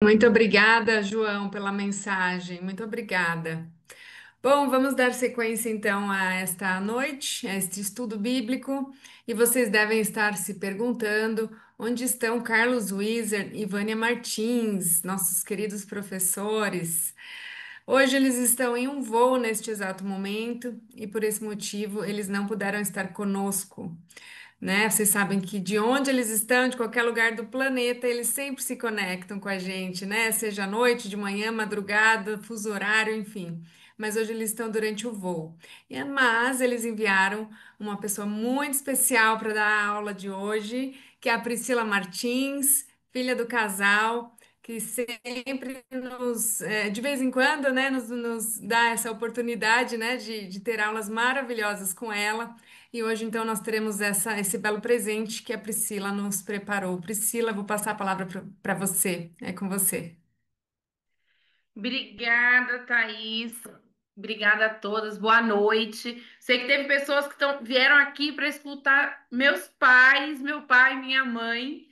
Muito obrigada, João, pela mensagem. Muito obrigada. Bom, vamos dar sequência então a esta noite, a este estudo bíblico, e vocês devem estar se perguntando onde estão Carlos Wieser e Vânia Martins, nossos queridos professores. Hoje eles estão em um voo neste exato momento e por esse motivo eles não puderam estar conosco, né? Vocês sabem que de onde eles estão, de qualquer lugar do planeta, eles sempre se conectam com a gente, né? Seja à noite, de manhã, madrugada, fuso horário, enfim. Mas hoje eles estão durante o voo. Mas eles enviaram uma pessoa muito especial para dar a aula de hoje, que é a Priscila Martins, filha do casal, que sempre de vez em quando, né, nos dá essa oportunidade, né, de ter aulas maravilhosas com ela. E hoje, então, nós teremos esse belo presente que a Priscila nos preparou. Priscila, vou passar a palavra para você. É com você. Obrigada, Thaís. Obrigada a todas. Boa noite. Sei que teve pessoas que vieram aqui para escutar meus pais, meu pai e minha mãe,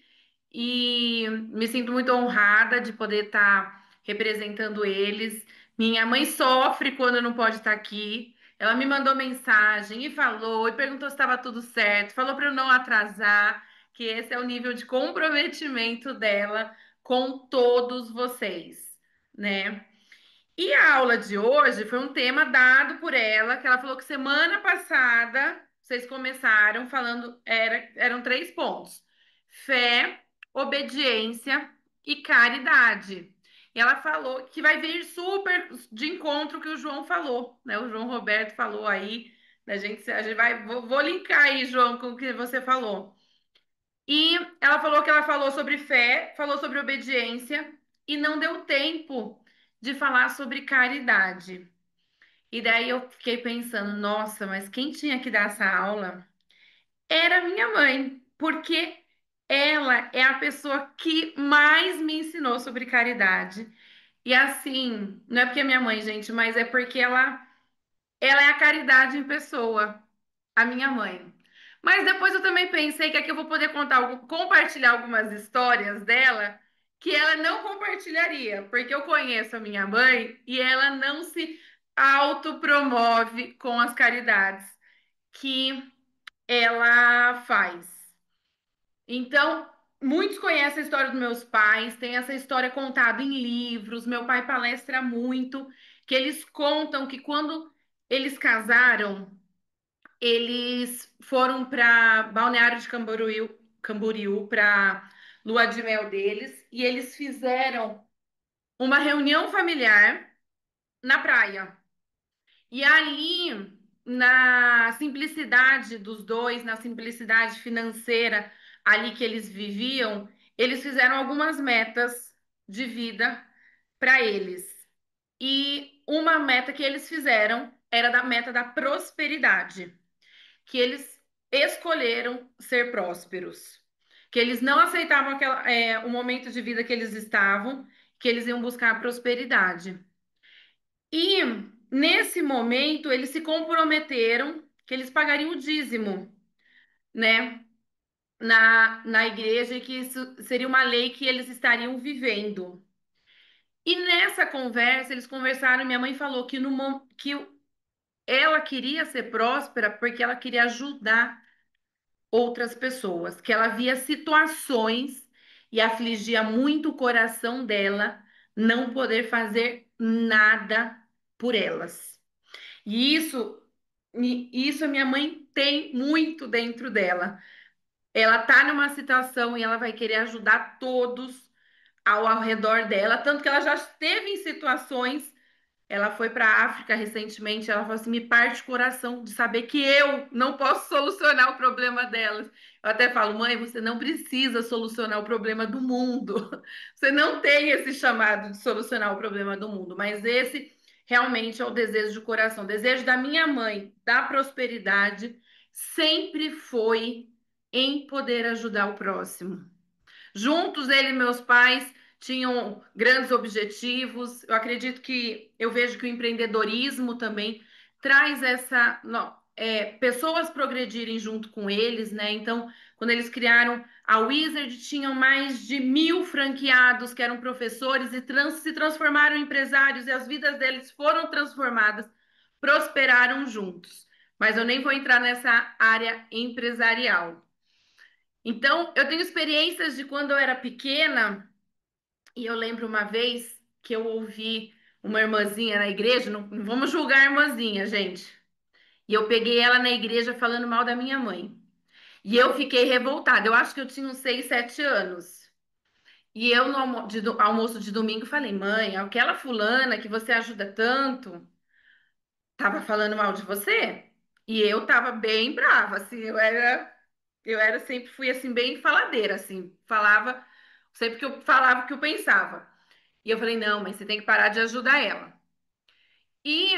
e me sinto muito honrada de poder estar representando eles. Minha mãe sofre quando não pode estar aqui. Ela me mandou mensagem e falou, e perguntou se estava tudo certo, falou para eu não atrasar, que esse é o nível de comprometimento dela com todos vocês, né? E a aula de hoje foi um tema dado por ela, que ela falou que semana passada vocês começaram falando, eram três pontos: fé, obediência e caridade. E ela falou que vai vir super de encontro que o João falou, né? O João Roberto falou aí, a gente vai, vou linkar aí, João, com o que você falou. E ela falou que ela falou sobre fé, falou sobre obediência e não deu tempo de falar sobre caridade. E daí eu fiquei pensando, nossa, mas quem tinha que dar essa aula era minha mãe, porque ela é a pessoa que mais me ensinou sobre caridade. E assim, não é porque é minha mãe, gente, mas é porque ela é a caridade em pessoa, a minha mãe. Mas depois eu também pensei que aqui eu vou poder compartilhar algumas histórias dela que ela não compartilharia, porque eu conheço a minha mãe e ela não se autopromove com as caridades que ela faz. Então, muitos conhecem a história dos meus pais, tem essa história contada em livros. Meu pai palestra muito, que eles contam que quando eles casaram, eles foram para Balneário de Camboriú para lua de mel deles e eles fizeram uma reunião familiar na praia. E ali, na simplicidade dos dois, na simplicidade financeira ali que eles viviam, eles fizeram algumas metas de vida para eles. E uma meta que eles fizeram era da meta da prosperidade, que eles escolheram ser prósperos, que eles não aceitavam o momento de vida que eles estavam, que eles iam buscar a prosperidade. E nesse momento eles se comprometeram que eles pagariam o dízimo, né, na igreja e que isso seria uma lei que eles estariam vivendo. E nessa conversa, eles conversaram, e minha mãe falou que, que ela queria ser próspera porque ela queria ajudar outras pessoas, que ela via situações e afligia muito o coração dela não poder fazer nada por elas. E isso a minha mãe tem muito dentro dela. Ela tá numa situação e ela vai querer ajudar todos ao redor dela, tanto que ela já esteve em situações. Ela foi para a África recentemente. Ela falou assim: me parte o coração de saber que eu não posso solucionar o problema delas. Eu até falo, mãe, você não precisa solucionar o problema do mundo. Você não tem esse chamado de solucionar o problema do mundo, mas esse realmente é o desejo do coração. O desejo da minha mãe, da prosperidade, sempre foi em poder ajudar o próximo. Juntos, ele e meus pais tinham grandes objetivos. Eu acredito que eu vejo que o empreendedorismo também traz essa. Não, pessoas progredirem junto com eles, né? Então, quando eles criaram a Wizard, tinham mais de 1.000 franqueados que eram professores e se transformaram em empresários e as vidas deles foram transformadas, prosperaram juntos. Mas eu nem vou entrar nessa área empresarial. Então, eu tenho experiências de quando eu era pequena e eu lembro uma vez que eu ouvi uma irmãzinha na igreja, não vamos julgar a irmãzinha, gente. E eu peguei ela na igreja falando mal da minha mãe. E eu fiquei revoltada. Eu acho que eu tinha uns 6, 7 anos. E eu, no almoço de domingo, falei: mãe, aquela fulana que você ajuda tanto, tava falando mal de você? E eu tava bem brava, assim, eu era sempre fui assim, bem faladeira, assim, falava, sempre que eu falava o que eu pensava. E eu falei: não, mas você tem que parar de ajudar ela. E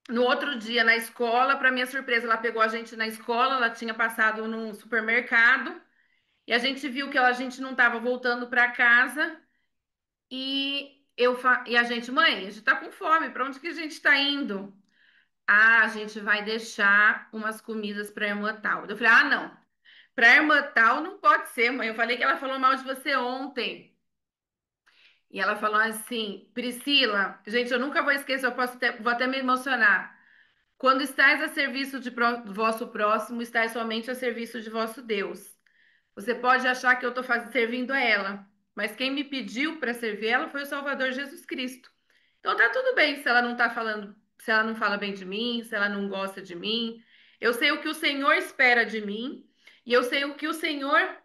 no outro dia, na escola, para minha surpresa, ela pegou a gente na escola, ela tinha passado num supermercado e a gente viu que a gente não estava voltando para casa e a gente, mãe, a gente está com fome, para onde que a gente está indo? Ah, a gente vai deixar umas comidas para a irmã tal. Eu falei: ah, não, para a irmã tal não pode ser, mãe. Eu falei que ela falou mal de você ontem. E ela falou assim: Priscila, gente, eu nunca vou esquecer, vou até me emocionar. Quando estais a serviço de vosso próximo, estais somente a serviço de vosso Deus. Você pode achar que eu estou servindo a ela, mas quem me pediu para servir ela foi o Salvador Jesus Cristo. Então tá tudo bem se ela não está falando, se ela não fala bem de mim, se ela não gosta de mim. Eu sei o que o Senhor espera de mim e eu sei o que o Senhor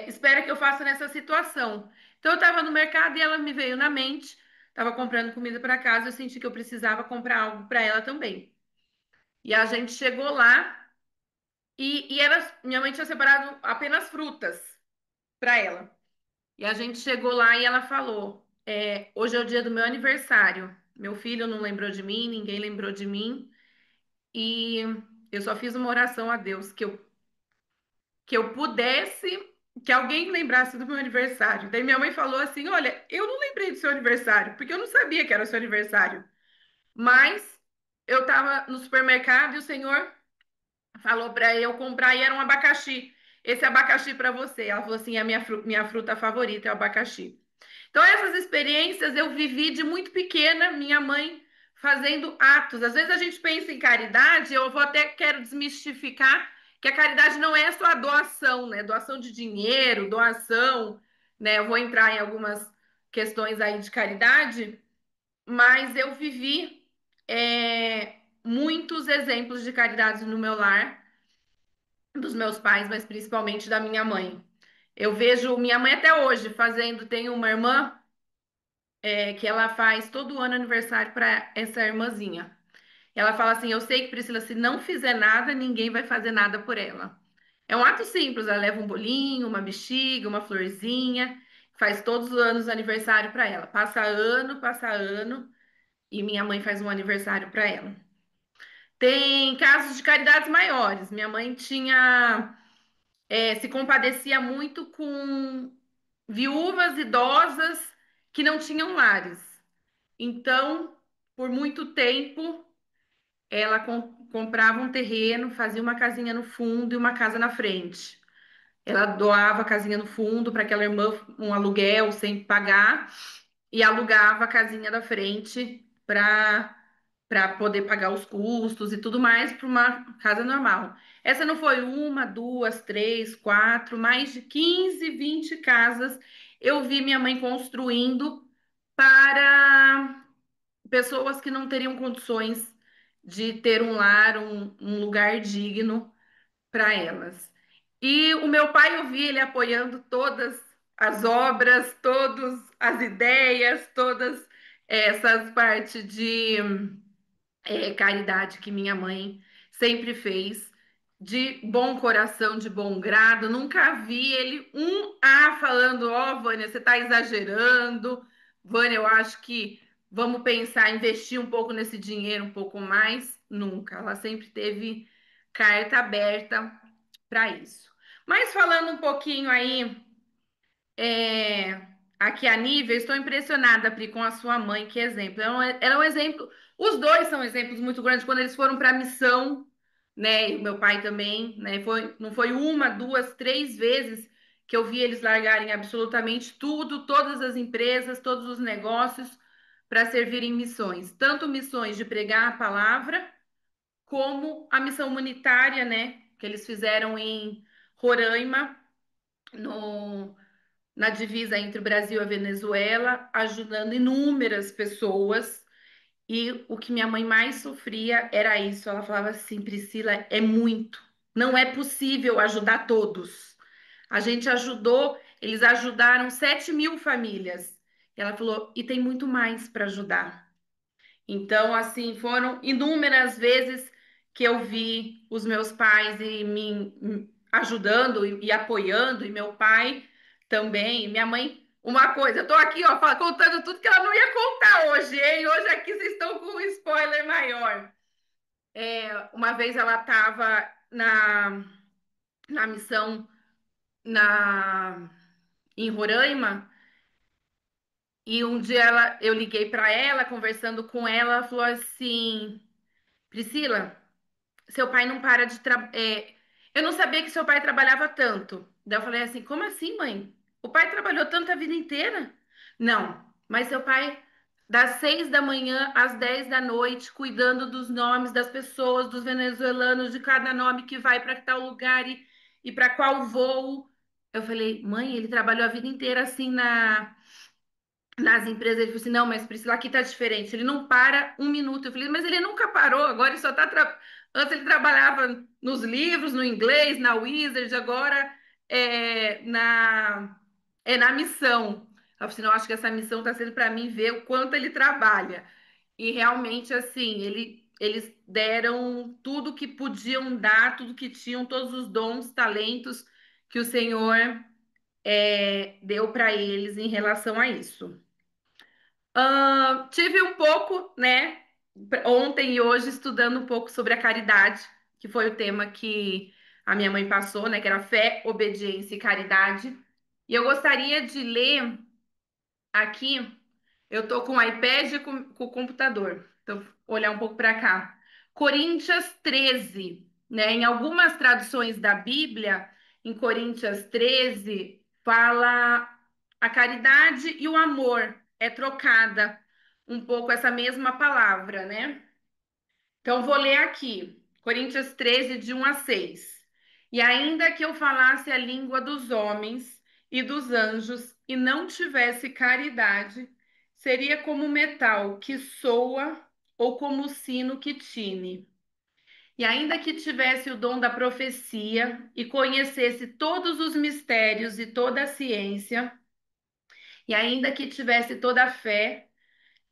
espera que eu faça nessa situação. Então eu estava no mercado e ela me veio na mente, estava comprando comida para casa, eu senti que eu precisava comprar algo para ela também. E a gente chegou lá minha mãe tinha separado apenas frutas para ela. E a gente chegou lá e ela falou: hoje é o dia do meu aniversário. Meu filho não lembrou de mim, ninguém lembrou de mim. E eu só fiz uma oração a Deus que eu pudesse, que alguém lembrasse do meu aniversário. Daí minha mãe falou assim: olha, eu não lembrei do seu aniversário, porque eu não sabia que era o seu aniversário. Mas eu estava no supermercado e o senhor falou para eu comprar e era um abacaxi. Esse abacaxi para você. Ela falou assim: é a minha fruta favorita é o abacaxi. Então, essas experiências eu vivi de muito pequena, minha mãe fazendo atos. Às vezes a gente pensa em caridade, eu vou até quero desmistificar que a caridade não é só a doação, né? Doação de dinheiro, doação, né? Eu vou entrar em algumas questões aí de caridade, mas eu vivi muitos exemplos de caridade no meu lar dos meus pais, mas principalmente da minha mãe. Eu vejo minha mãe até hoje fazendo, tem uma irmã que ela faz todo ano aniversário para essa irmãzinha. Ela fala assim: eu sei que Priscila, se não fizer nada, ninguém vai fazer nada por ela. É um ato simples, ela leva um bolinho, uma bexiga, uma florzinha, faz todos os anos aniversário para ela. Passa ano, e minha mãe faz um aniversário para ela. Tem casos de caridades maiores. Minha mãe se compadecia muito com viúvas idosas que não tinham lares. Então, por muito tempo, ela comprava um terreno, fazia uma casinha no fundo e uma casa na frente. Ela doava a casinha no fundo para aquela irmã, um aluguel sem pagar, e alugava a casinha da frente para poder pagar os custos e tudo mais para uma casa normal. Essa não foi uma, duas, três, quatro, mais de 15, 20 casas eu vi minha mãe construindo para pessoas que não teriam condições de ter um lar, um lugar digno para elas. E o meu pai, eu vi ele apoiando todas as obras, todas as ideias, todas essas partes de caridade que minha mãe sempre fez, de bom coração, de bom grado. Nunca vi ele falando: ó, oh, Vânia, você está exagerando. Vânia, eu acho que vamos pensar, investir um pouco nesse dinheiro, um pouco mais. Nunca. Ela sempre teve carta aberta para isso. Mas falando um pouquinho aí, é, aqui a Nívia, estou impressionada, Pri, com a sua mãe, que exemplo. Ela é um exemplo, os dois são exemplos muito grandes quando eles foram para a missão, né? E o meu pai também, né? Não foi uma, duas, três vezes que eu vi eles largarem absolutamente tudo, todas as empresas, todos os negócios, para servir em missões, tanto missões de pregar a palavra, como a missão humanitária, né? Que eles fizeram em Roraima, no na divisa entre o Brasil e a Venezuela, ajudando inúmeras pessoas. E o que minha mãe mais sofria era isso. Ela falava assim: Priscila, é muito. Não é possível ajudar todos. A gente ajudou, eles ajudaram 7.000 famílias. E ela falou: e tem muito mais para ajudar. Então, assim, foram inúmeras vezes que eu vi os meus pais me ajudando e apoiando, e meu pai também. Minha mãe, uma coisa, eu tô aqui, ó, contando tudo que ela não ia contar hoje, hein? Hoje aqui vocês estão com um spoiler maior. Uma vez ela estava na missão em Roraima, e um dia eu liguei para ela, conversando com ela, ela falou assim: Priscila, seu pai não para de trabalhar. Eu não sabia que seu pai trabalhava tanto. Daí eu falei assim: como assim, mãe? O pai trabalhou tanto a vida inteira? Não, mas seu pai, das 6 da manhã às 10 da noite, cuidando dos nomes das pessoas, dos venezuelanos, de cada nome que vai para tal lugar e para qual voo. Eu falei: mãe, ele trabalhou a vida inteira assim nas empresas. Ele falou assim: não, mas Priscila, aqui tá diferente. Ele não para um minuto. Eu falei: mas ele nunca parou, agora ele só tá. Antes ele trabalhava nos livros, no inglês, na Wizard, agora na missão. Eu falei assim: não, acho que essa missão está sendo para mim ver o quanto ele trabalha. E realmente, assim, eles deram tudo que podiam dar, tudo que tinham, todos os dons, talentos que o Senhor deu para eles em relação a isso. Tive um pouco, né, ontem e hoje, estudando um pouco sobre a caridade, que foi o tema que a minha mãe passou, né, que era fé, obediência e caridade. E eu gostaria de ler aqui, eu tô com o iPad e com o computador, então olhar um pouco para cá. Coríntios 13, né? Em algumas traduções da Bíblia, em Coríntios 13, fala a caridade e o amor, é trocada um pouco essa mesma palavra, né? Então, vou ler aqui, Coríntios 13, de 1 a 6. E ainda que eu falasse a língua dos homens e dos anjos e não tivesse caridade, seria como metal que soa ou como sino que tine. E ainda que tivesse o dom da profecia e conhecesse todos os mistérios e toda a ciência, e ainda que tivesse toda a fé,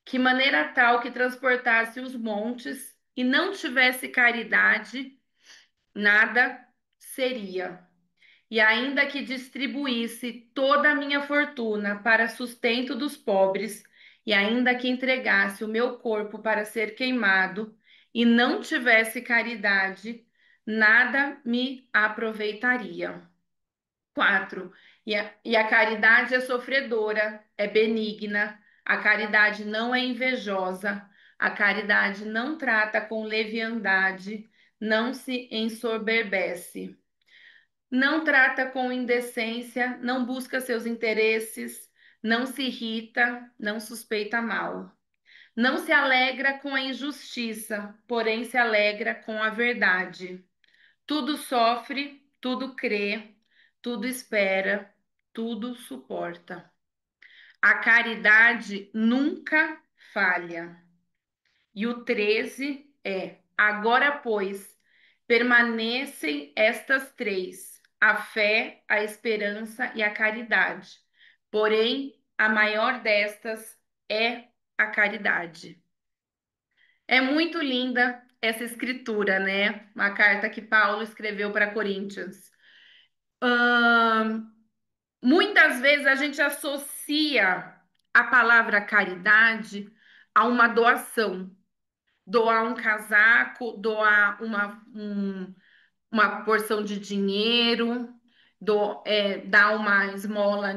que maneira tal que transportasse os montes e não tivesse caridade, nada seria. E ainda que distribuísse toda a minha fortuna para sustento dos pobres, e ainda que entregasse o meu corpo para ser queimado, e não tivesse caridade, nada me aproveitaria. 4. E a caridade é sofredora, é benigna, a caridade não é invejosa, a caridade não trata com leviandade, não se ensoberbece, não trata com indecência, não busca seus interesses, não se irrita, não suspeita mal. Não se alegra com a injustiça, porém se alegra com a verdade. Tudo sofre, tudo crê, tudo espera, tudo suporta. A caridade nunca falha. E o 13 é: agora, pois, permanecem estas três: a fé, a esperança e a caridade. Porém, a maior destas é a caridade. É muito linda essa escritura, né? Uma carta que Paulo escreveu para Coríntios. Muitas vezes a gente associa a palavra caridade a uma doação. Doar um casaco, doar uma porção de dinheiro, dar uma esmola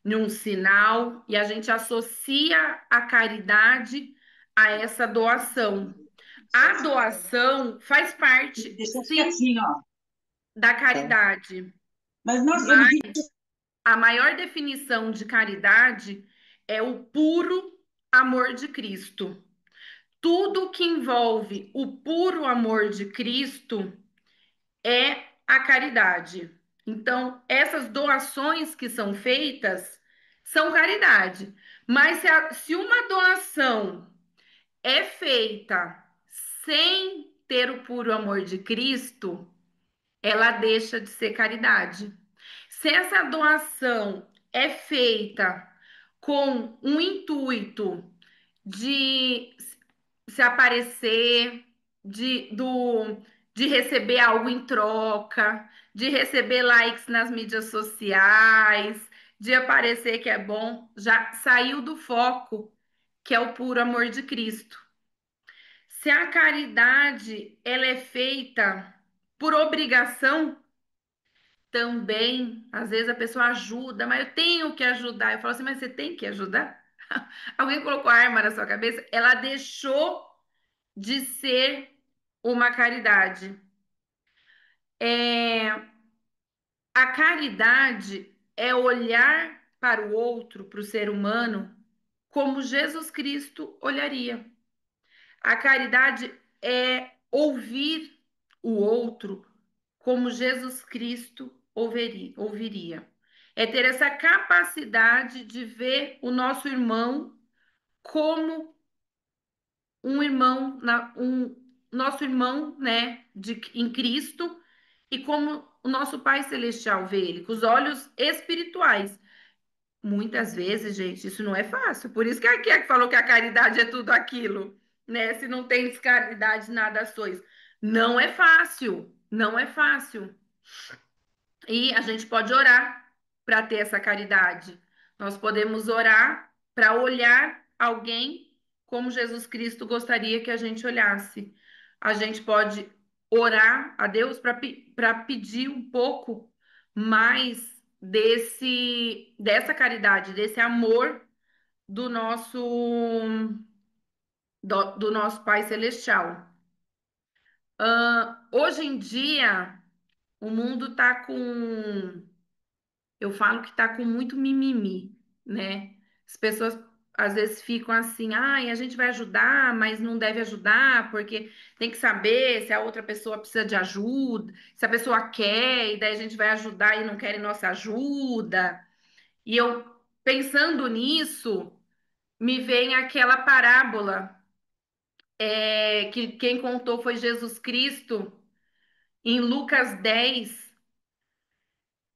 em um sinal, e a gente associa a caridade a essa doação. A doação faz parte, Deixa sim, quietinho, ó. da Tá. caridade. Mas não, eu não vi. A maior definição de caridade é o puro amor de Cristo. Tudo que envolve o puro amor de Cristo é a caridade. Então, essas doações que são feitas são caridade. Mas se uma doação é feita sem ter o puro amor de Cristo, ela deixa de ser caridade. Se essa doação é feita com um intuito de se aparecer, de receber algo em troca, de receber likes nas mídias sociais, de aparecer que é bom, já saiu do foco, que é o puro amor de Cristo. Se a caridade ela é feita por obrigação, também, às vezes a pessoa ajuda, mas eu tenho que ajudar. Eu falo assim, mas você tem que ajudar? Alguém colocou a arma na sua cabeça? Ela deixou de ser uma caridade. É, a caridade é olhar para o outro, para o ser humano, como Jesus Cristo olharia. A caridade é ouvir o outro como Jesus Cristo ouviria. É ter essa capacidade de ver o nosso irmão como um irmão, nosso irmão, né, em Cristo, e como o nosso Pai Celestial vê ele, com os olhos espirituais. Muitas vezes, gente, isso não é fácil. Por isso que aqui é que falou que a caridade é tudo aquilo, né? Se não tem caridade, nada sois. Não é fácil, não é fácil. E a gente pode orar para ter essa caridade. Nós podemos orar para olhar alguém como Jesus Cristo gostaria que a gente olhasse. A gente pode orar a Deus para pedir um pouco mais dessa caridade, desse amor do do nosso Pai Celestial. Hoje em dia, o mundo está com eu falo que tá com muito mimimi, né? As pessoas às vezes ficam assim, ai, a gente vai ajudar, mas não deve ajudar, porque tem que saber se a outra pessoa precisa de ajuda, se a pessoa quer, e daí a gente vai ajudar e não quer nossa ajuda. E eu, pensando nisso, me vem aquela parábola, que quem contou foi Jesus Cristo, em Lucas 10,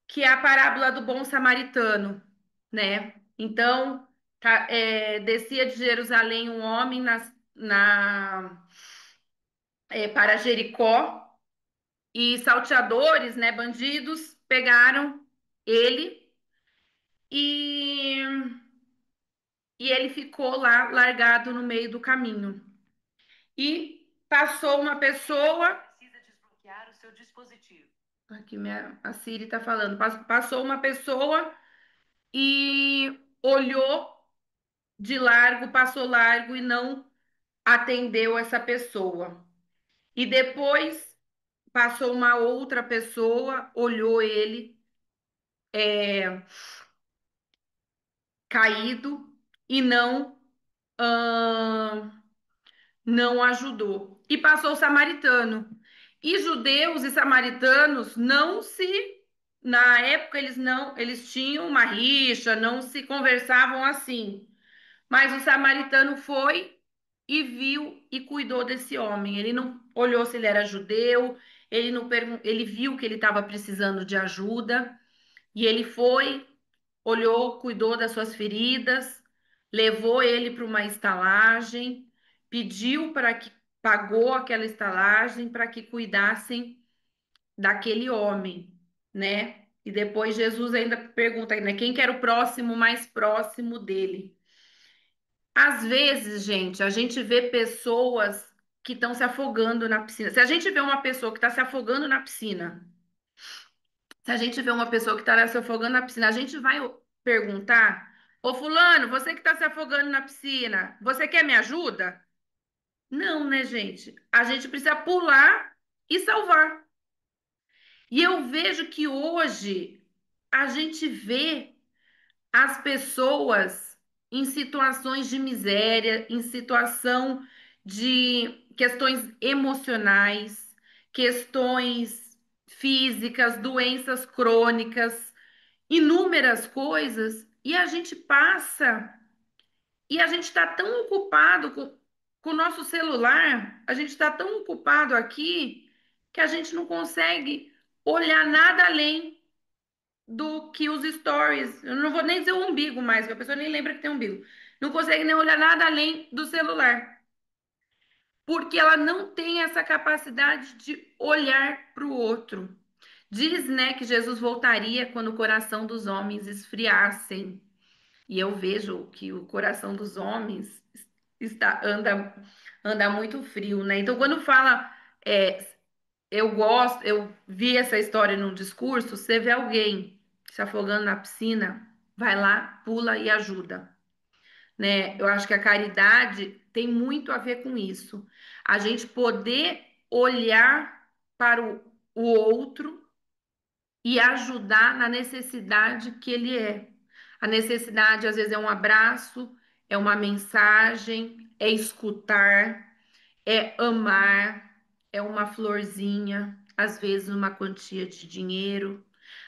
que é a parábola do bom samaritano, né? Então, descia de Jerusalém um homem para Jericó e salteadores, né, bandidos, pegaram ele e, e ele ficou lá largado no meio do caminho. E passou uma pessoa. Precisa desbloquear o seu dispositivo. Aqui a Siri está falando. Passou uma pessoa e olhou de largo, passou largo e não atendeu essa pessoa. E depois passou uma outra pessoa, olhou ele caído e ah, não ajudou. E passou o samaritano. E judeus e samaritanos não se na época eles tinham uma rixa, não se conversavam assim. Mas o samaritano foi e viu e cuidou desse homem. Ele não olhou se ele era judeu, ele não ele viu que ele estava precisando de ajuda e ele foi, olhou, cuidou das suas feridas, levou ele para uma estalagem, pediu para que pagou aquela estalagem para que cuidassem daquele homem, né? E depois Jesus ainda pergunta, né, quem que era o próximo mais próximo dele. Às vezes, gente, a gente vê pessoas que estão se afogando na piscina. Se a gente vê uma pessoa que está se afogando na piscina, se a gente vê uma pessoa que está se afogando na piscina, a gente vai. perguntar: Ô fulano, você que está se afogando na piscina, você quer me ajuda? Não, né, gente? A gente precisa pular e salvar. E eu vejo que hoje a gente vê as pessoas em situações de miséria, em situação de questões emocionais, questões físicas, doenças crônicas, inúmeras coisas, e a gente passa e a gente está tão ocupado com o nosso celular, a gente está tão ocupado aqui que a gente não consegue olhar nada além do que os stories. Eu não vou nem dizer o umbigo mais, porque a pessoa nem lembra que tem umbigo. Não consegue nem olhar nada além do celular, porque ela não tem essa capacidade de olhar para o outro. Diz, né, que Jesus voltaria quando o coração dos homens esfriassem. E eu vejo que o coração dos homens anda muito frio, né? Então, quando fala, é, eu vi essa história num discurso, você vê alguém se afogando na piscina, vai lá, pula e ajuda, né? Eu acho que a caridade tem muito a ver com isso. A gente poder olhar para o outro e ajudar na necessidade que ele é. A necessidade, às vezes, é um abraço, é uma mensagem, é escutar, é amar, é uma florzinha, às vezes, uma quantia de dinheiro.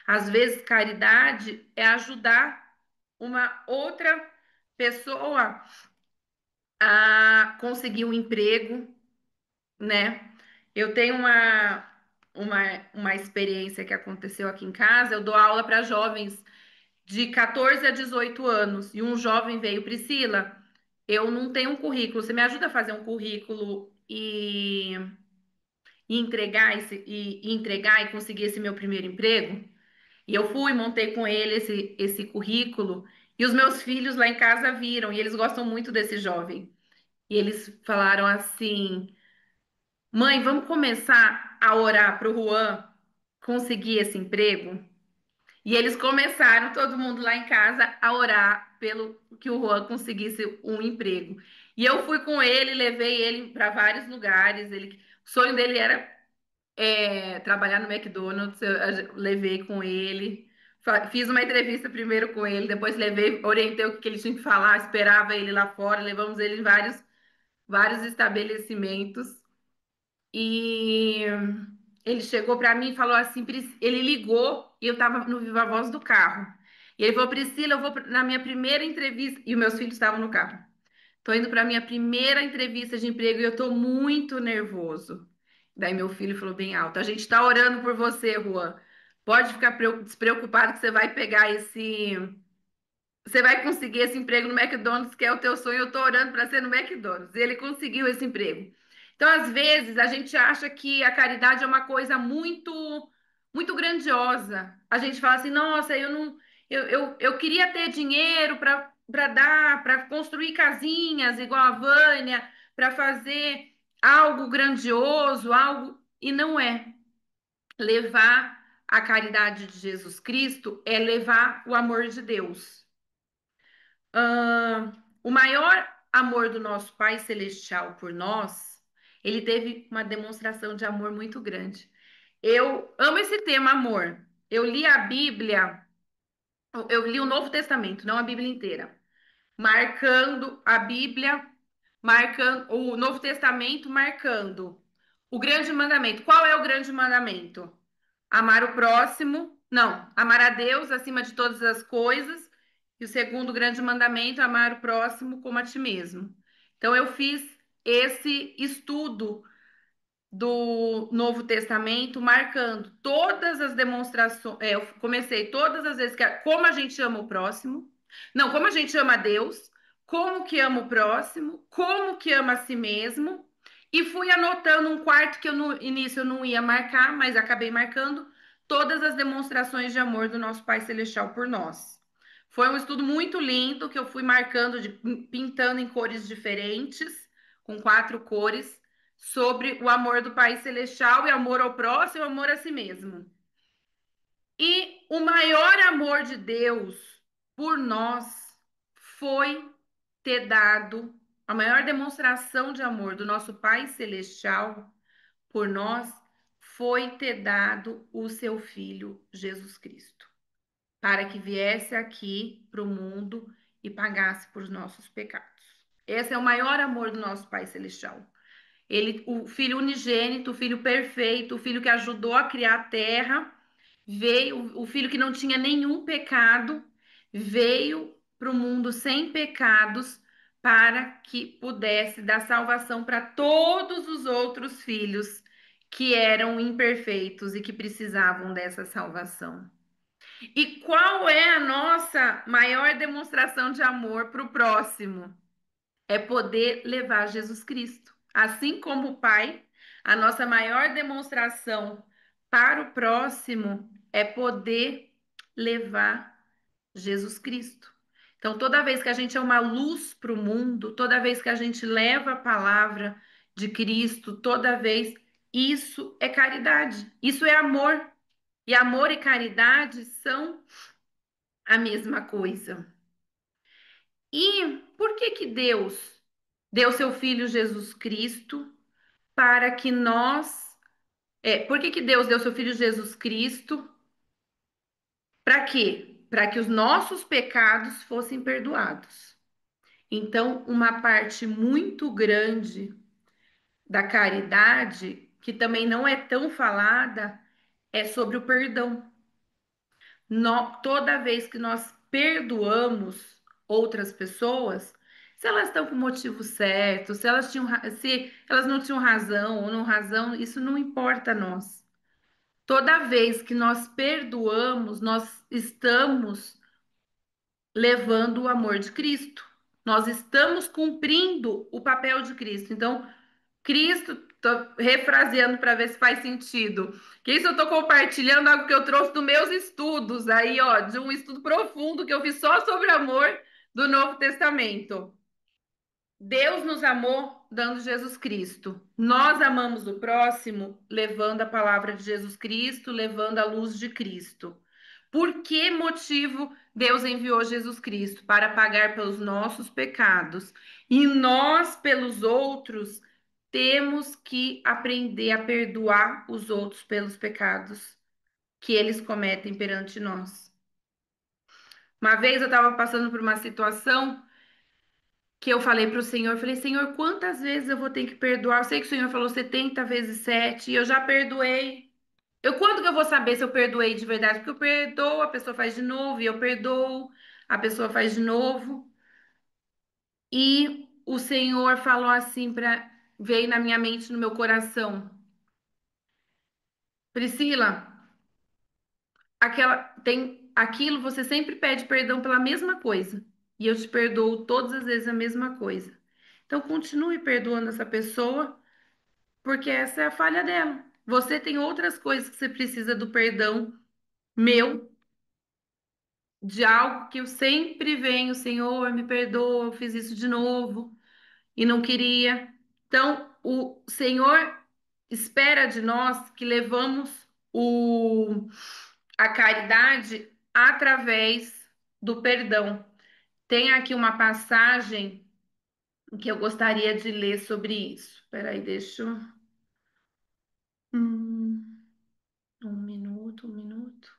Às vezes, caridade é ajudar uma outra pessoa a conseguir um emprego, né? Eu tenho uma experiência que aconteceu aqui em casa. Eu dou aula para jovens de 14 a 18 anos e um jovem veio: Priscila, eu não tenho um currículo, você me ajuda a fazer um currículo e entregar e entregar e conseguir esse meu primeiro emprego? E eu fui, montei com ele esse currículo e os meus filhos lá em casa viram e eles gostam muito desse jovem. E eles falaram assim: mãe, vamos começar a orar para o Juan conseguir esse emprego? E eles começaram, todo mundo lá em casa, a orar pelo que o Juan conseguisse um emprego. E eu fui com ele, levei ele para vários lugares. O sonho dele era trabalhar no McDonald's. Eu levei com ele, fiz uma entrevista primeiro com ele, depois levei, orientei o que ele tinha que falar, esperava ele lá fora, levamos ele em vários estabelecimentos. E ele chegou para mim e falou assim: ele ligou e eu estava no Viva Voz do carro. E ele falou: Priscila, eu vou na minha primeira entrevista. E os meus filhos estavam no carro. Estou indo para a minha primeira entrevista de emprego e eu estou muito nervoso. Daí meu filho falou bem alto: a gente está orando por você, Juan. Pode ficar despreocupado que você vai pegar você vai conseguir esse emprego no McDonald's, que é o teu sonho. Eu tô orando para ser no McDonald's. E ele conseguiu esse emprego. Então, às vezes, a gente acha que a caridade é uma coisa muito grandiosa. A gente fala assim: nossa, eu não, eu queria ter dinheiro para dar, para construir casinhas igual a Vânia, para fazer algo grandioso, algo. E não é. Levar a caridade de Jesus Cristo é levar o amor de Deus. O maior amor do nosso Pai Celestial por nós, ele teve uma demonstração de amor muito grande. Eu amo esse tema, amor. Eu li a Bíblia, eu li o Novo Testamento, não a Bíblia inteira, marcando a Bíblia, marcando o Novo Testamento, marcando o grande mandamento. Qual é o grande mandamento? Amar o próximo, não, amar a Deus acima de todas as coisas. E o segundo grande mandamento, amar o próximo como a ti mesmo. Então, eu fiz esse estudo do Novo Testamento, marcando todas as demonstrações. Eu comecei todas as vezes como a gente ama o próximo, não, como a gente ama a Deus, como que ama o próximo, como que ama a si mesmo, e fui anotando um quarto que no início eu não ia marcar, mas acabei marcando todas as demonstrações de amor do nosso Pai Celestial por nós. Foi um estudo muito lindo que eu fui marcando, pintando em cores diferentes, com 4 cores, sobre o amor do Pai Celestial e amor ao próximo e amor a si mesmo. E o maior amor de Deus por nós foi ter dado a maior demonstração de amor do nosso Pai Celestial por nós foi ter dado o seu Filho Jesus Cristo, para que viesse aqui para o mundo e pagasse por nossos pecados. Esse é o maior amor do nosso Pai Celestial. Ele, o Filho unigênito, o Filho perfeito, o Filho que ajudou a criar a terra, veio, o Filho que não tinha nenhum pecado, veio para o mundo sem pecados para que pudesse dar salvação para todos os outros filhos que eram imperfeitos e que precisavam dessa salvação. E qual é a nossa maior demonstração de amor para o próximo? É poder levar Jesus Cristo. Assim como o Pai, a nossa maior demonstração para o próximo é poder levar Jesus Cristo. Então, toda vez que a gente é uma luz para o mundo, toda vez que a gente leva a palavra de Cristo, toda vez, isso é caridade, isso é amor. E amor e caridade são a mesma coisa. E por que que Deus deu seu filho Jesus Cristo para que nós, por que que Deus deu seu filho Jesus Cristo? Para quê? Para que os nossos pecados fossem perdoados. Então, uma parte muito grande da caridade, que também não é tão falada, é sobre o perdão. Toda vez que nós perdoamos outras pessoas, se elas estão com o motivo certo, se elas tinham, se elas não tinham razão ou não razão, isso não importa a nós. Toda vez que nós perdoamos, nós estamos levando o amor de Cristo. Nós estamos cumprindo o papel de Cristo. Então, Cristo, tô refraseando para ver se faz sentido. Que isso eu tô compartilhando algo que eu trouxe dos meus estudos aí, ó, de um estudo profundo que eu fiz só sobre amor do Novo Testamento. Deus nos amou dando Jesus Cristo. Nós amamos o próximo levando a palavra de Jesus Cristo, levando a luz de Cristo. Por que motivo Deus enviou Jesus Cristo? Para pagar pelos nossos pecados. E nós, pelos outros, temos que aprender a perdoar os outros pelos pecados que eles cometem perante nós. Uma vez eu estava passando por uma situação que eu falei para o Senhor, eu falei, Senhor, quantas vezes eu vou ter que perdoar? Eu sei que o Senhor falou 70 vezes 7 e eu já perdoei. Quando que eu vou saber se eu perdoei de verdade? Porque eu perdoo, a pessoa faz de novo, e eu perdoo, a pessoa faz de novo. E o Senhor falou assim para veio na minha mente, no meu coração. Priscila, aquela tem aquilo você sempre pede perdão pela mesma coisa, e eu te perdoo todas as vezes a mesma coisa. Então continue perdoando essa pessoa, porque essa é a falha dela. Você tem outras coisas que você precisa do perdão meu, de algo que eu sempre venho, Senhor, me perdoa, eu fiz isso de novo e não queria. Então, o Senhor espera de nós que levamos a caridade através do perdão. Tem aqui uma passagem que eu gostaria de ler sobre isso. Espera aí, deixa eu... um minuto, um minuto.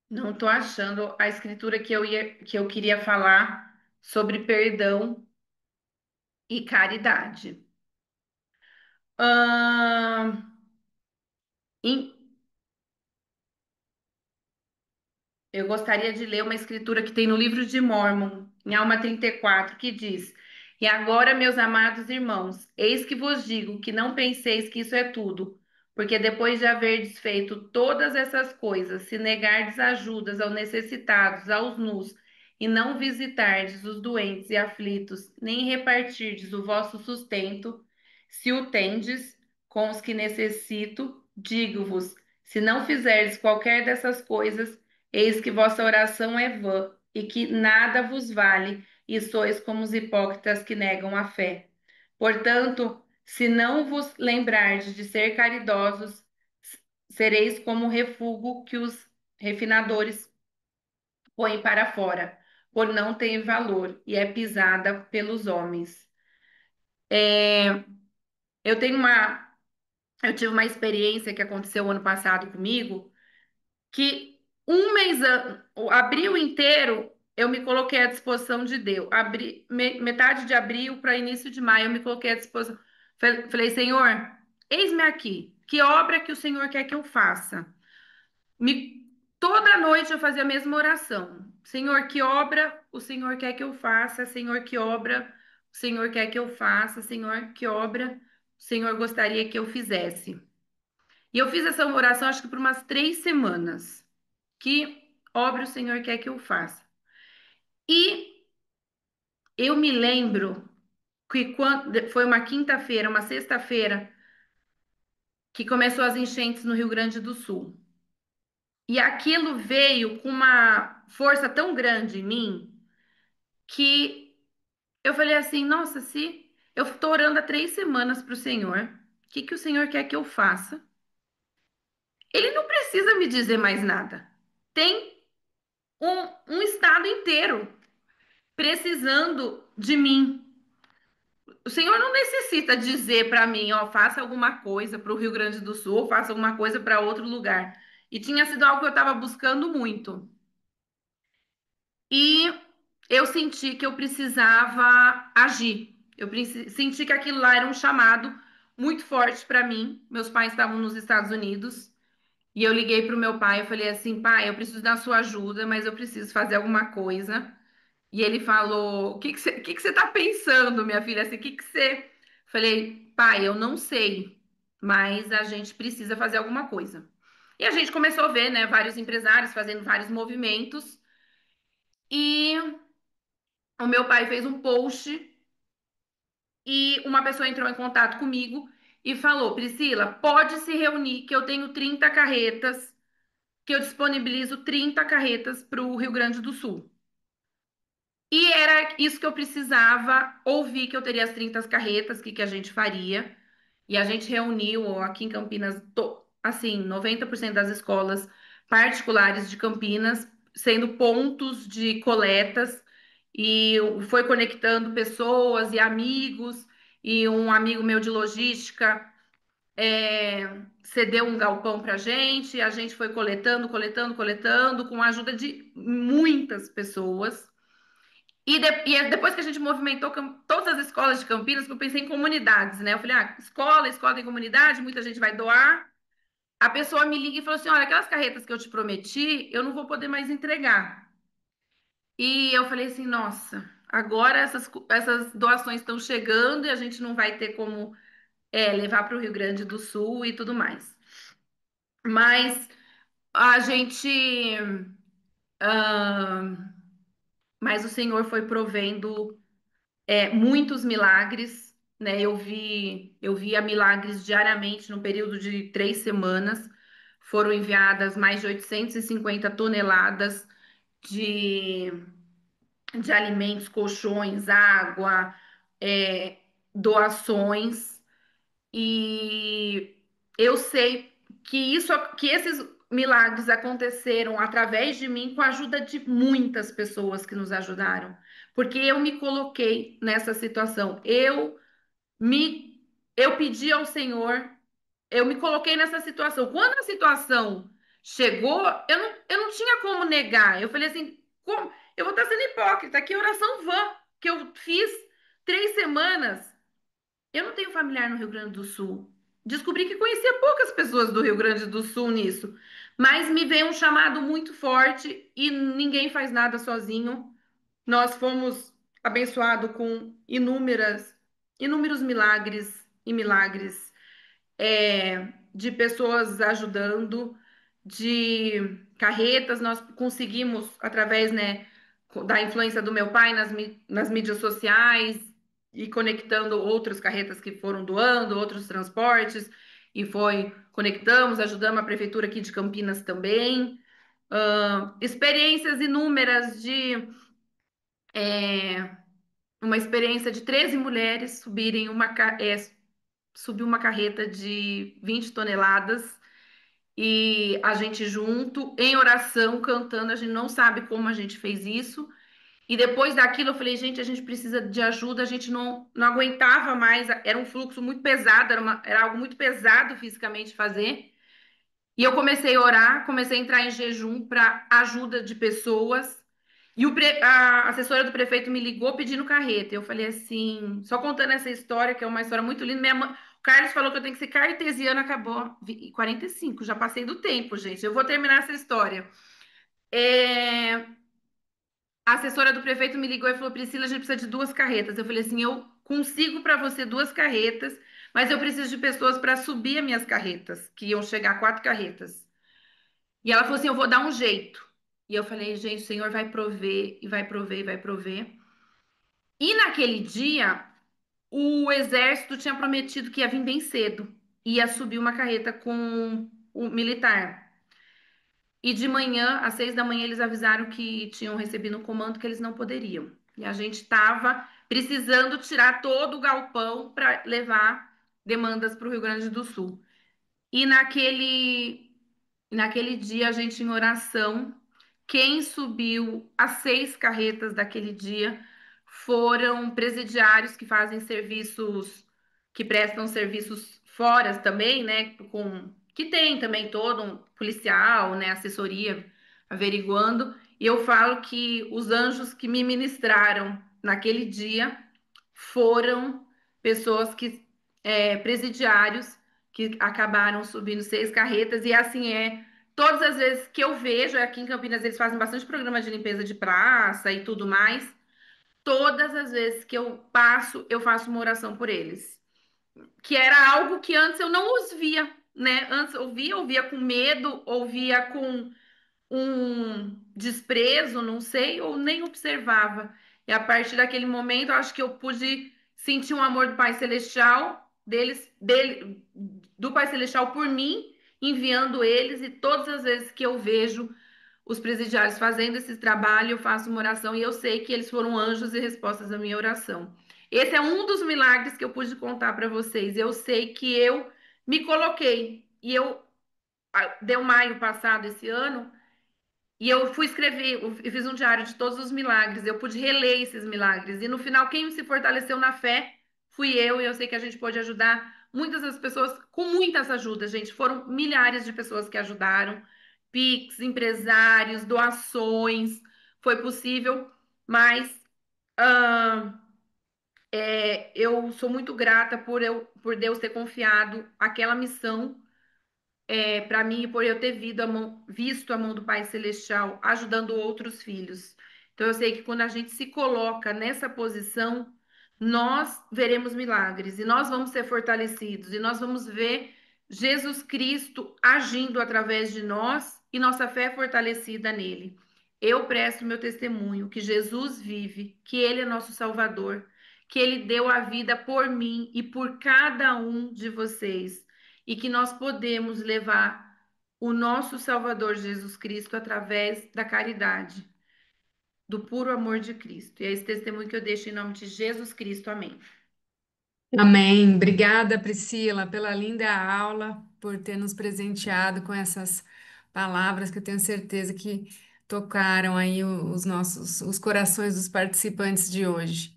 Não estou achando a escritura que eu queria falar sobre perdão e caridade. Ahn, em- eu gostaria de ler uma escritura que tem no livro de Mórmon, em Alma 34, que diz: E agora, meus amados irmãos, eis que vos digo que não penseis que isso é tudo, porque depois de haverdes feito todas essas coisas, se negardes ajudas aos necessitados, aos nus, e não visitardes os doentes e aflitos, nem repartirdes o vosso sustento, se o tendes, com os que necessito, digo-vos: se não fizerdes qualquer dessas coisas, eis que vossa oração é vã e que nada vos vale, e sois como os hipócritas que negam a fé. Portanto, se não vos lembrardes de ser caridosos, sereis como o refúgio que os refinadores põem para fora, por não ter valor e é pisada pelos homens. Eu tenho uma, eu tive uma experiência que aconteceu ano passado comigo, que um mês, o abril inteiro, eu me coloquei à disposição de Deus. Metade de abril para início de maio, eu me coloquei à disposição. Falei, Senhor, eis-me aqui. Que obra que o Senhor quer que eu faça? Me, toda noite eu fazia a mesma oração. Senhor, que obra o Senhor quer que eu faça? Senhor, que obra o Senhor quer que eu faça? Senhor, que obra o Senhor gostaria que eu fizesse? E eu fiz essa oração, acho que por umas 3 semanas. Que obra o Senhor quer que eu faça? E eu me lembro que quando foi uma quinta-feira, uma sexta-feira, que começou as enchentes no Rio Grande do Sul. E aquilo veio com uma força tão grande em mim que eu falei assim: nossa, se eu estou orando há 3 semanas para o Senhor, o que o Senhor quer que eu faça? Ele não precisa me dizer mais nada. Tem um estado inteiro precisando de mim. O Senhor não necessita dizer para mim, ó, faça alguma coisa para o Rio Grande do Sul, ou faça alguma coisa para outro lugar. E tinha sido algo que eu estava buscando muito. E eu senti que eu precisava agir. Senti que aquilo lá era um chamado muito forte para mim. Meus pais estavam nos Estados Unidos e eu liguei para o meu pai. Eu falei assim, pai, eu preciso da sua ajuda, mas eu preciso fazer alguma coisa. E ele falou: que você está pensando, minha filha? Assim, que você. Falei, pai, eu não sei, mas a gente precisa fazer alguma coisa. E a gente começou a ver, né, vários empresários fazendo vários movimentos. E o meu pai fez um post e uma pessoa entrou em contato comigo e falou: Priscila, pode se reunir, que eu tenho 30 carretas, que eu disponibilizo 30 carretas para o Rio Grande do Sul. E era isso que eu precisava ouvir, que eu teria as 30 carretas, que a gente faria. E a gente reuniu aqui em Campinas, assim, 90% das escolas particulares de Campinas, sendo pontos de coletas, e foi conectando pessoas e amigos, e um amigo meu de logística cedeu um galpão para a gente foi coletando, coletando, coletando, com a ajuda de muitas pessoas. Depois que a gente movimentou todas as escolas de Campinas, que eu pensei em comunidades, né? Eu falei, escola, escola tem comunidade, muita gente vai doar. A pessoa me liga e falou assim: olha, aquelas carretas que eu te prometi, eu não vou poder mais entregar. E eu falei assim: nossa, agora essas doações estão chegando e a gente não vai ter como levar para o Rio Grande do Sul e tudo mais. Mas a gente. ah, mas o Senhor foi provendo muitos milagres, né? Eu via milagres diariamente no período de 3 semanas. Foram enviadas mais de 850 toneladas de, de alimentos, colchões, água, é, doações. E eu sei que esses milagres aconteceram através de mim, com a ajuda de muitas pessoas que nos ajudaram, porque eu me coloquei nessa situação. Me, eu pedi ao Senhor, eu me coloquei nessa situação. Quando a situação chegou, eu não tinha como negar. Eu falei assim, como? Eu vou estar sendo hipócrita, que oração vã que eu fiz 3 semanas. Eu não tenho familiar no Rio Grande do Sul. Descobri que conhecia poucas pessoas do Rio Grande do Sul nisso. Mas me veio um chamado muito forte e ninguém faz nada sozinho. Nós fomos abençoados com inúmeros milagres e milagres de pessoas ajudando, de carretas. Nós conseguimos, através, né, da influência do meu pai nas mídias sociais e conectando outras carretas que foram doando, outros transportes. e foi, conectamos, ajudamos a prefeitura aqui de Campinas também. Experiências inúmeras de uma experiência de 13 mulheres subirem subir uma carreta de 20 toneladas e a gente junto, em oração, cantando, a gente não sabe como a gente fez isso. E depois daquilo eu falei, gente, a gente precisa de ajuda, a gente não aguentava mais, era um fluxo muito pesado, era algo muito pesado fisicamente fazer. E eu comecei a orar, comecei a entrar em jejum para ajuda de pessoas. E a assessora do prefeito me ligou pedindo carreta. Eu falei assim, só contando essa história, que é uma história muito linda. O Carlos falou que eu tenho que ser cartesiana, acabou 45, já passei do tempo, gente. Eu vou terminar essa história. É, A assessora do prefeito me ligou e falou: Priscila, a gente precisa de duas carretas. Eu falei assim: eu consigo para você duas carretas, mas eu preciso de pessoas para subir as minhas carretas, que iam chegar quatro carretas. E ela falou assim: eu vou dar um jeito. E eu falei: gente, o Senhor vai prover, e vai prover, e vai prover. E naquele dia, o exército tinha prometido que ia vir bem cedo, ia subir uma carreta com o militar. E de manhã, às 6 da manhã, eles avisaram que tinham recebido um comando que eles não poderiam. E a gente estava precisando tirar todo o galpão para levar demandas para o Rio Grande do Sul. E naquele dia, a gente em oração, quem subiu as 6 carretas daquele dia foram presidiários que fazem serviços, que prestam serviços fora também, né? Que tem também todo um policial, né? Assessoria averiguando. E eu falo que os anjos que me ministraram naquele dia foram pessoas presidiários que acabaram subindo 6 carretas, e assim todas as vezes que eu vejo, aqui em Campinas eles fazem bastante programa de limpeza de praça e tudo mais, todas as vezes que eu passo, eu faço uma oração por eles. Que era algo que antes eu não os via, né? Antes eu via com medo, ouvia com um desprezo, não sei, ou nem observava. E a partir daquele momento, eu acho que eu pude sentir um amor do Pai Celestial, do Pai Celestial por mim, enviando eles, e todas as vezes que eu vejo os presidiários fazendo esse trabalho, eu faço uma oração e eu sei que eles foram anjos e respostas à minha oração. Esse é um dos milagres que eu pude contar para vocês. Eu sei que eu me coloquei e deu maio passado esse ano, e eu fui escrever, eu fiz um diário de todos os milagres, eu pude reler esses milagres. E no final, quem se fortaleceu na fé fui eu, e eu sei que a gente pode ajudar muitas das pessoas com muitas ajudas, gente. Foram milhares de pessoas que ajudaram, Pix, empresários, doações, foi possível, mas ah, eu sou muito grata por Deus ter confiado aquela missão para mim, por eu ter visto a mão do Pai Celestial ajudando outros filhos. Então, eu sei que quando a gente se coloca nessa posição, nós veremos milagres e nós vamos ser fortalecidos e nós vamos ver Jesus Cristo agindo através de nós e nossa fé fortalecida nele. Eu presto meu testemunho que Jesus vive, que Ele é nosso Salvador, que Ele deu a vida por mim e por cada um de vocês, e que nós podemos levar o nosso Salvador Jesus Cristo através da caridade, do puro amor de Cristo. E é esse testemunho que eu deixo em nome de Jesus Cristo. Amém. Amém. Obrigada, Priscila, pela linda aula, por ter nos presenteado com essas palavras que eu tenho certeza que tocaram aí os corações dos participantes de hoje.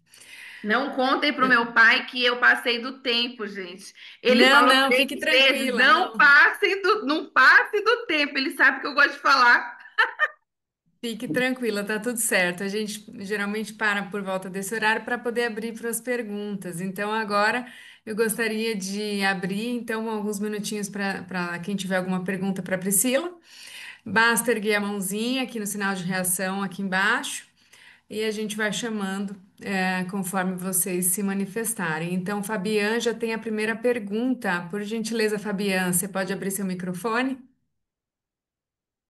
Não contem para o meu pai que eu passei do tempo, gente. Ele Não, falou não, fique 3 vezes, tranquila, não. não passe do tempo. Ele sabe que eu gosto de falar. Fique tranquila, tá tudo certo. A gente geralmente para por volta desse horário para poder abrir para as perguntas. Então agora eu gostaria de abrir então alguns minutinhos para quem tiver alguma pergunta para Priscila. Basta erguer a mãozinha aqui no sinal de reação aqui embaixo e a gente vai chamando conforme vocês se manifestarem. Então, Fabiane já tem a primeira pergunta. Por gentileza, Fabiane, você pode abrir seu microfone?